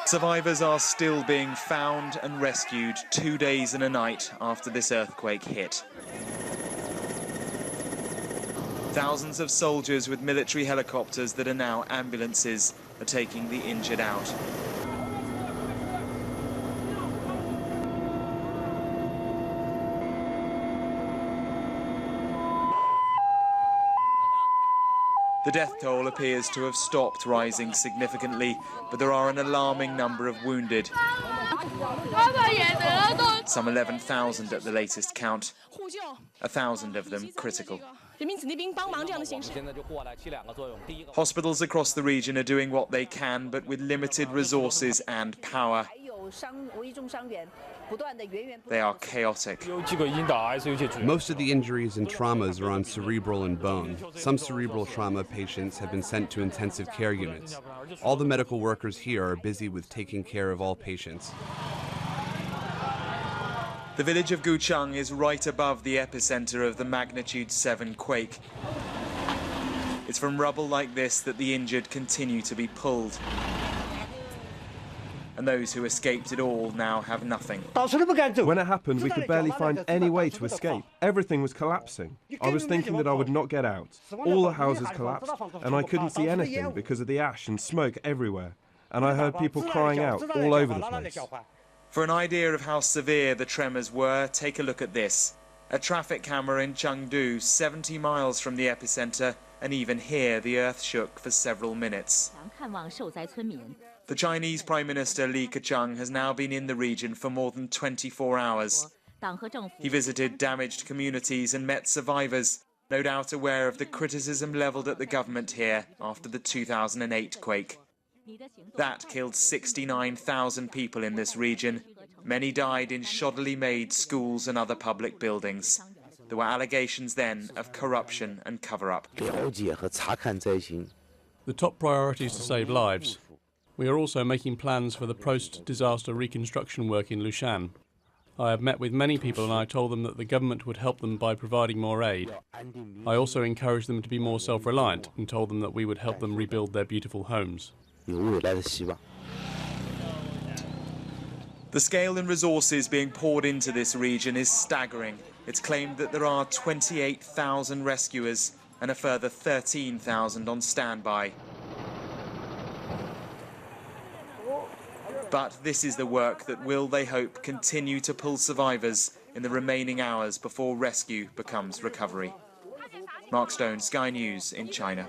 Survivors are still being found and rescued 2 days and a night after this earthquake hit. Thousands of soldiers with military helicopters that are now ambulances are taking the injured out. The death toll appears to have stopped rising significantly, but there are an alarming number of wounded. Some 11,000 at the latest count, 1,000 of them critical. Hospitals across the region are doing what they can, but with limited resources and power. They are chaotic. Most of the injuries and traumas are on cerebral and bone. Some cerebral trauma patients have been sent to intensive care units. All the medical workers here are busy with taking care of all patients. The village of Gucheng is right above the epicenter of the magnitude 7 quake. It's from rubble like this that the injured continue to be pulled. And those who escaped it all now have nothing. When it happened, we could barely find any way to escape. Everything was collapsing. I was thinking that I would not get out. All the houses collapsed, and I couldn't see anything because of the ash and smoke everywhere. And I heard people crying out all over the place. For an idea of how severe the tremors were, take a look at this. A traffic camera in Chengdu, 70 miles from the epicenter, and even here the earth shook for several minutes. The Chinese Prime Minister Li Keqiang has now been in the region for more than 24 hours. He visited damaged communities and met survivors, no doubt aware of the criticism levelled at the government here after the 2008 quake. That killed 69,000 people in this region. Many died in shoddily made schools and other public buildings. There were allegations then of corruption and cover-up. The top priority is to save lives. We are also making plans for the post-disaster reconstruction work in Lushan. I have met with many people and I told them that the government would help them by providing more aid. I also encouraged them to be more self-reliant and told them that we would help them rebuild their beautiful homes. The scale and resources being poured into this region is staggering. It's claimed that there are 28,000 rescuers and a further 13,000 on standby. But this is the work that will, they hope, continue to pull survivors in the remaining hours before rescue becomes recovery. Mark Stone, Sky News in China.